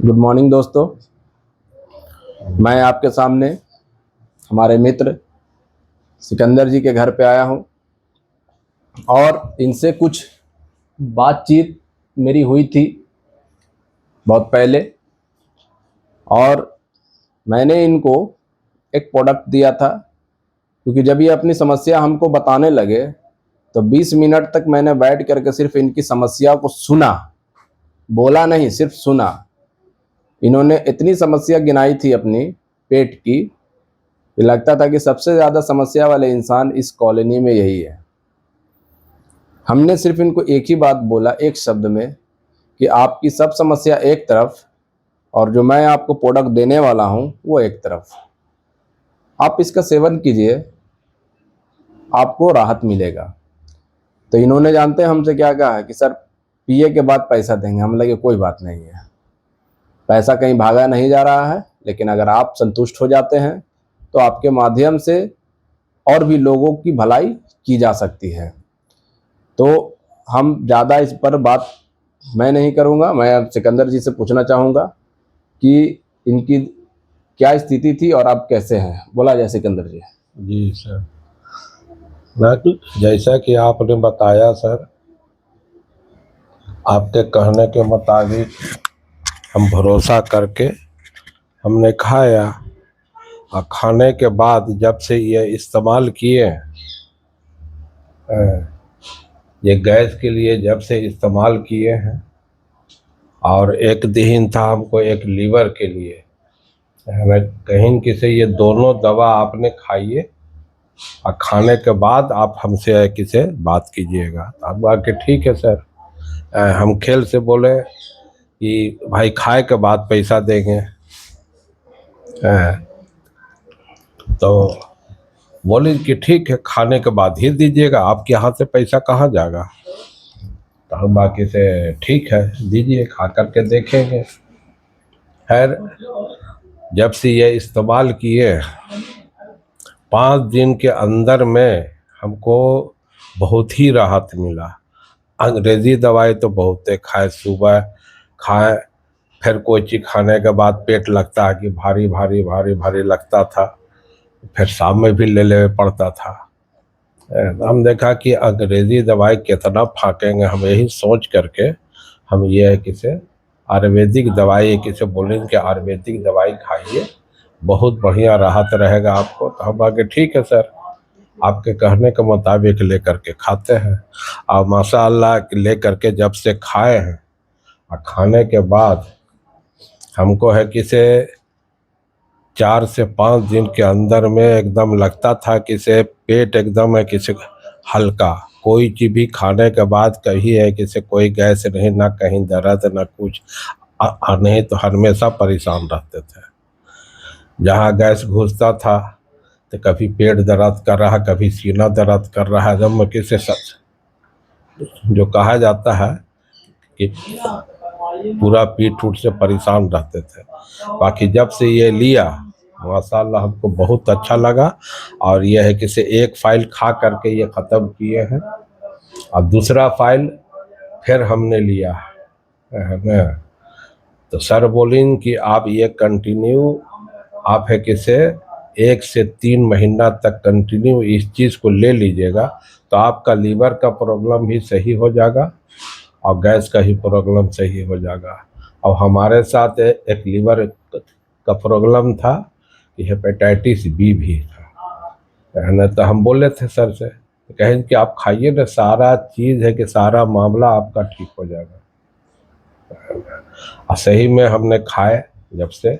Good morning दोस्तों, मैं आपके सामने हमारे मित्र सिकंदर जी के घर पे आया हूं और इनसे कुछ बातचीत मेरी हुई थी बहुत पहले। और मैंने इनको एक प्रोडक्ट दिया था, क्योंकि जब ये अपनी समस्या हमको बताने लगे तो 20 मिनट तक मैंने बैठ करके सिर्फ इनकी समस्या को सुना, बोला नहीं, सिर्फ सुना। इन्होंने इतनी समस्या गिनाई थी अपनी पेट की, लगता था कि सबसे ज़्यादा समस्या वाले इंसान इस कॉलोनी में यही है। हमने सिर्फ इनको एक ही बात बोला, एक शब्द में, कि आपकी सब समस्या एक तरफ और जो मैं आपको प्रोडक्ट देने वाला हूं वो एक तरफ। आप इसका सेवन कीजिए, आपको राहत मिलेगा। तो इन्होंने जानते हैं हमसे क्या कहा है कि सर पिए के बाद पैसा देंगे। हम लगे कोई बात नहीं है, पैसा कहीं भागा नहीं जा रहा है, लेकिन अगर आप संतुष्ट हो जाते हैं तो आपके माध्यम से और भी लोगों की भलाई की जा सकती है। तो हम ज़्यादा इस पर बात मैं नहीं करूँगा। मैं अब सिकंदर जी से पूछना चाहूँगा कि इनकी क्या स्थिति थी और आप कैसे हैं। बोला जाए सिकंदर जी। जी सर, जैसा कि आपने बताया सर, आपके कहने के मुताबिक हम भरोसा करके हमने खाया और खाने के बाद जब से ये इस्तेमाल किए, ये गैस के लिए जब से इस्तेमाल किए हैं, और एक दिन था हमको एक लीवर के लिए, हमें कहीं किसे ये दोनों दवा आपने खाइए और खाने के बाद आप हमसे किसे बात कीजिएगा। अब आके ठीक है सर, हम खेल से बोले कि भाई खाए के बाद पैसा देंगे, तो बोले कि ठीक है खाने के बाद ही दीजिएगा, आपके हाथ से पैसा कहाँ जाएगा। तो हम बाकी से ठीक है दीजिए, खा करके देखेंगे। खैर जब से ये इस्तेमाल किए 5 दिन के अंदर में हमको बहुत ही राहत मिला। अंग्रेजी दवाई तो बहुत खाए, सुबह खाए, फिर कोई चीज़ खाने के बाद पेट लगता है कि भारी भारी भारी भारी लगता था, फिर शाम में भी ले पड़ता था। हम देखा कि अंग्रेजी दवाई कितना फाँकेंगे, हम यही सोच करके हम ये है कि से आयुर्वेदिक दवाई किसे बोलेंगे कि आयुर्वेदिक दवाई खाइए, बहुत बढ़िया राहत रहेगा आपको। तो हम आगे ठीक है सर, आपके कहने के मुताबिक लेकर के खाते हैं। और माशाअल्लाह लेकर के जब से खाए हैं और खाने के बाद हमको है कि से 4 से 5 दिन के अंदर में एकदम लगता था कि से पेट एकदम है कि से हल्का, कोई चीज़ भी खाने के बाद कहीं है कि से कोई गैस नहीं, ना कहीं दर्द ना कुछ, नहीं तो हमेशा परेशान रहते थे। जहाँ गैस घुसता था तो कभी पेट दर्द कर रहा, कभी सीना दर्द कर रहा है, जब किसी सच जो कहा जाता है कि पूरा पीठ उठ से परेशान रहते थे। बाकी जब से ये लिया माशाअल्लाह हमको बहुत अच्छा लगा। और यह है कि से एक फाइल खा करके ये ख़त्म किए हैं और दूसरा फाइल फिर हमने लिया है। तो सर बोलें कि आप ये कंटिन्यू आप है कि से 1 से 3 महीना तक कंटिन्यू इस चीज़ को ले लीजिएगा तो आपका लीवर का प्रॉब्लम भी सही हो जाएगा और गैस का ही प्रॉब्लम सही हो जाएगा। और हमारे साथ एक लीवर का प्रॉब्लम था कि हेपेटाइटिस बी भी था, है ना। तो हम बोले थे सर से, तो कहें कि आप खाइए ना, सारा चीज़ है कि सारा मामला आपका ठीक हो जाएगा। और सही में हमने खाए जब से,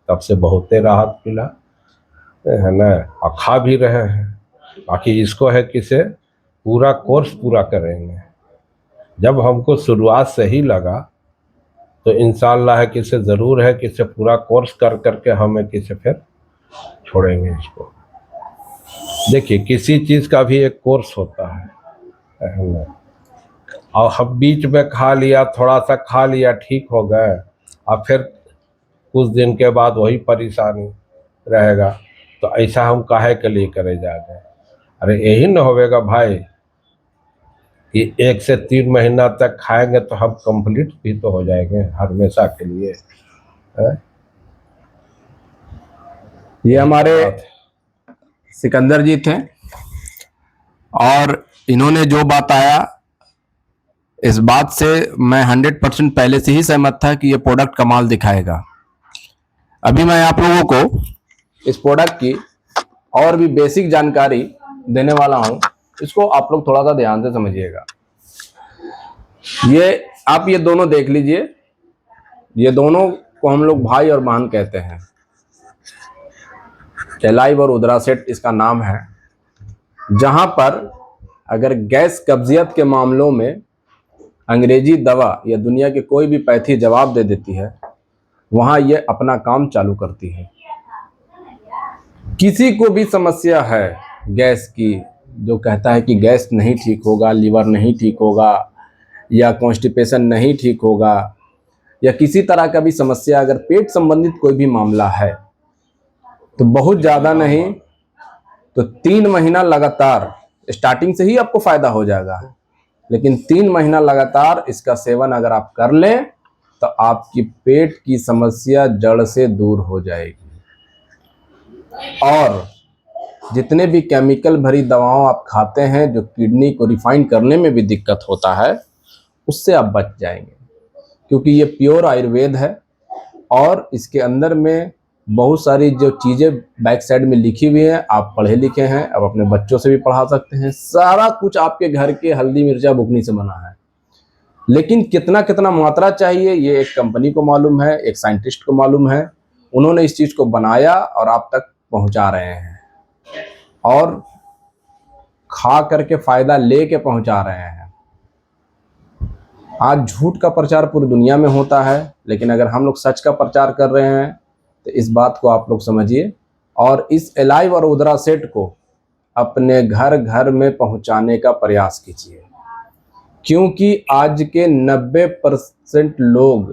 तब से बहुत राहत मिला, है ना। और खा भी रहे हैं। बाकी इसको है कि से पूरा कोर्स पूरा करेंगे। जब हमको शुरुआत सही लगा तो इंशाअल्लाह है कि से ज़रूर है कि से पूरा कोर्स कर करके हमें किसे फिर छोड़ेंगे इसको। देखिए किसी चीज़ का भी एक कोर्स होता है ना। और हम बीच में खा लिया, थोड़ा सा खा लिया, ठीक हो गए, और फिर कुछ दिन के बाद वही परेशानी रहेगा। तो ऐसा हम काहे के लिए करे जा रहे हैं। अरे यही न होवेगा भाई कि 1 से 3 महीना तक खाएंगे तो हम कंप्लीट भी तो हो जाएंगे हमेशा के लिए। है? ये हमारे सिकंदर जी थे और इन्होंने जो बताया इस बात से मैं 100% पहले से ही सहमत था कि ये प्रोडक्ट कमाल दिखाएगा। अभी मैं आप लोगों को इस प्रोडक्ट की और भी बेसिक जानकारी देने वाला हूं, इसको आप लोग थोड़ा सा ध्यान से समझिएगा। ये आप ये दोनों देख लीजिए, ये दोनों को हम लोग भाई और बहन कहते हैं। एलाइव और उदरा सेट इसका नाम है। जहां पर अगर गैस कब्जियत के मामलों में अंग्रेजी दवा या दुनिया की कोई भी पैथी जवाब दे देती है, वहां ये अपना काम चालू करती है। किसी को भी समस्या है गैस की, जो कहता है कि गैस नहीं ठीक होगा, लीवर नहीं ठीक होगा या कॉन्स्टिपेशन नहीं ठीक होगा, या किसी तरह का भी समस्या, अगर पेट संबंधित कोई भी मामला है तो बहुत ज़्यादा नहीं तो 3 महीना लगातार, स्टार्टिंग से ही आपको फायदा हो जाएगा, लेकिन 3 महीना लगातार इसका सेवन अगर आप कर लें तो आपकी पेट की समस्या जड़ से दूर हो जाएगी। और जितने भी केमिकल भरी दवाओं आप खाते हैं जो किडनी को रिफाइन करने में भी दिक्कत होता है, उससे आप बच जाएंगे, क्योंकि ये प्योर आयुर्वेद है और इसके अंदर में बहुत सारी जो चीज़ें बैक साइड में लिखी हुई हैं, आप पढ़े लिखे हैं, आप अपने बच्चों से भी पढ़ा सकते हैं। सारा कुछ आपके घर के हल्दी मिर्चा बुकनी से बना है, लेकिन कितना कितना मात्रा चाहिए ये एक कंपनी को मालूम है, एक साइंटिस्ट को मालूम है। उन्होंने इस चीज़ को बनाया और आप तक पहुंचा रहे हैं और खा करके फायदा लेके पहुंचा रहे हैं। आज झूठ का प्रचार पूरी दुनिया में होता है, लेकिन अगर हम लोग सच का प्रचार कर रहे हैं तो इस बात को आप लोग समझिए और इस एलाइव और उदरा सेट को अपने घर घर में पहुंचाने का प्रयास कीजिए, क्योंकि आज के 90% लोग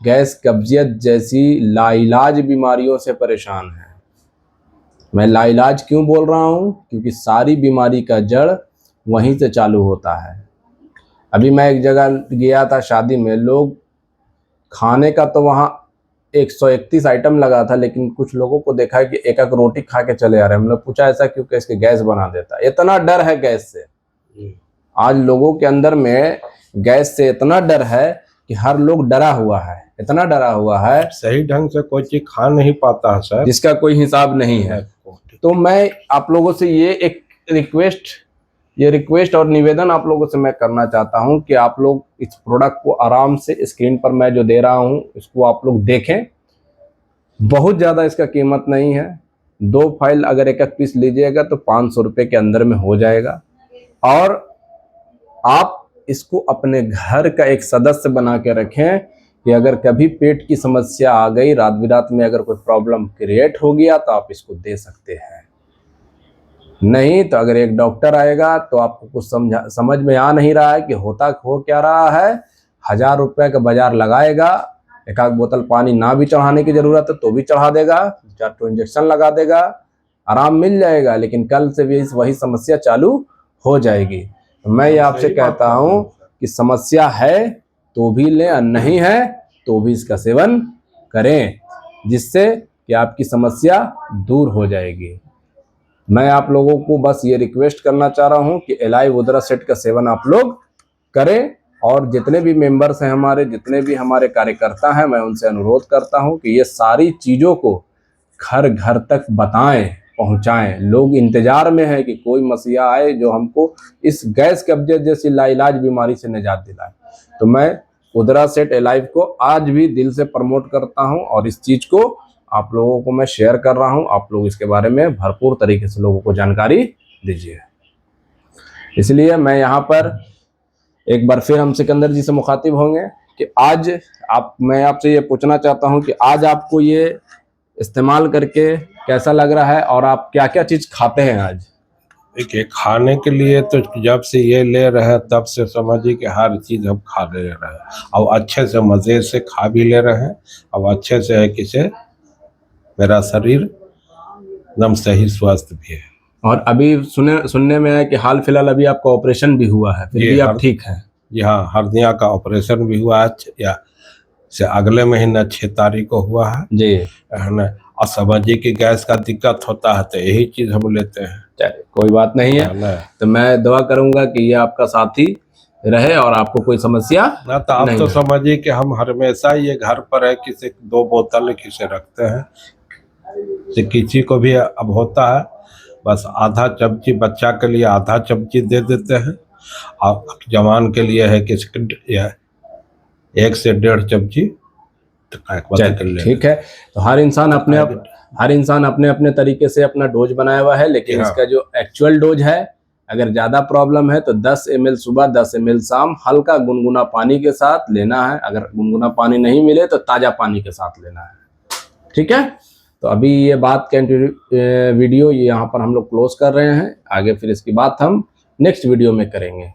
गैस कब्जियत जैसी लाइलाज बीमारियों से परेशान हैं। मैं लाइलाज क्यों बोल रहा हूं? क्योंकि सारी बीमारी का जड़ वहीं से चालू होता है। अभी मैं एक जगह गया था शादी में, लोग खाने का तो वहाँ 131 आइटम लगा था, लेकिन कुछ लोगों को देखा है कि एक एक रोटी खा के चले आ रहे हैं। हमने पूछा ऐसा क्यों? कि इसके गैस बना देता है। इतना डर है गैस से, आज लोगों के अंदर में गैस से इतना डर है कि हर लोग डरा हुआ है, इतना डरा हुआ है, सही ढंग से कोई चीज खा नहीं पाता है सर, जिसका कोई हिसाब नहीं है। तो मैं आप लोगों से ये एक रिक्वेस्ट और निवेदन आप लोगों से मैं करना चाहता हूं कि आप लोग इस प्रोडक्ट को आराम से स्क्रीन पर मैं जो दे रहा हूं इसको आप लोग देखें। बहुत ज़्यादा इसका कीमत नहीं है। 2 फाइल अगर एक एक पीस लीजिएगा तो 500 रुपये के अंदर में हो जाएगा और आप इसको अपने घर का एक सदस्य बना के रखें कि अगर कभी पेट की समस्या आ गई, रात बिरात में अगर कोई प्रॉब्लम क्रिएट हो गया तो आप इसको दे सकते हैं। नहीं तो अगर एक डॉक्टर आएगा तो आपको कुछ समझ में आ नहीं रहा है कि हो क्या रहा है, 1000 रुपये का बाजार लगाएगा, एक आध बोतल पानी ना भी चढ़ाने की जरूरत है तो भी चढ़ा देगा, 4 इंजेक्शन लगा देगा, आराम मिल जाएगा, लेकिन कल से भी वही समस्या चालू हो जाएगी। तो मैं ये आपसे कहता हूँ कि समस्या है तो भी लें और नहीं है तो भी इसका सेवन करें, जिससे कि आपकी समस्या दूर हो जाएगी। मैं आप लोगों को बस ये रिक्वेस्ट करना चाह रहा हूँ कि एलाइव उदरा सेट का सेवन आप लोग करें और जितने भी मेंबर्स हैं हमारे, जितने भी हमारे कार्यकर्ता हैं, मैं उनसे अनुरोध करता हूँ कि ये सारी चीज़ों को घर घर तक बताएं, पहुँचाएं। लोग इंतज़ार में हैं कि कोई मसीहा आए जो हमको इस गैस कब्जियत जैसी लाइलाज बीमारी से निजात दिलाए। तो मैं उदरा सेट एलाइव को आज भी दिल से प्रमोट करता हूँ और इस चीज़ को आप लोगों को मैं शेयर कर रहा हूँ। आप लोग इसके बारे में भरपूर तरीके से लोगों को जानकारी दीजिए। इसलिए मैं यहाँ पर एक बार फिर हम सिकंदर जी से मुखातिब होंगे कि आज मैं आपसे ये पूछना चाहता हूँ कि आज आपको ये इस्तेमाल करके कैसा लग रहा है और आप क्या क्या चीज़ खाते हैं आज? देखिए, खाने के लिए तो जब से ये ले रहे हैं तब से समझिए कि हर चीज़ हम खा ले रहे हैं और अच्छे से मज़े से खा भी ले रहे हैं और अच्छे से है कि से मेरा शरीर एकदम सही स्वस्थ भी है। और अभी सुनने में आया कि हाल फिलहाल अभी आपका ऑपरेशन भी हुआ है, फिर जी, भी आप ठीक हैं? जी हाँ, हरनिया का ऑपरेशन भी हुआ है, या से अगले महीने 6 तारीख को हुआ है जी। ना। असामाजिक की गैस का दिक्कत होता है तो यही चीज हम लेते हैं, चलिए कोई बात नहीं है। ना। तो मैं दुआ करूंगा कि ये आपका साथी रहे और आपको कोई समस्या ना तो आप नहीं तो हो। समझिए कि हम हमेशा ये घर पर है, किसी 2 बोतल किसे रखते हैं, तो किसी को भी अब होता है बस आधा चमची, बच्चा के लिए आधा चमची दे देते हैं, और जवान के लिए है कि 1 से 1.5 चमची तो चलिए ठीक है। तो हर इंसान अपने अपने तरीके से अपना डोज बनाया हुआ है, लेकिन हाँ। इसका जो एक्चुअल डोज है, अगर ज़्यादा प्रॉब्लम है तो 10 ml सुबह, 10 ml शाम, हल्का गुनगुना पानी के साथ लेना है। अगर गुनगुना पानी नहीं मिले तो ताज़ा पानी के साथ लेना है। ठीक है। तो अभी ये बात वीडियो यहाँ पर हम लोग क्लोज कर रहे हैं। आगे फिर इसकी बात हम नेक्स्ट वीडियो में करेंगे।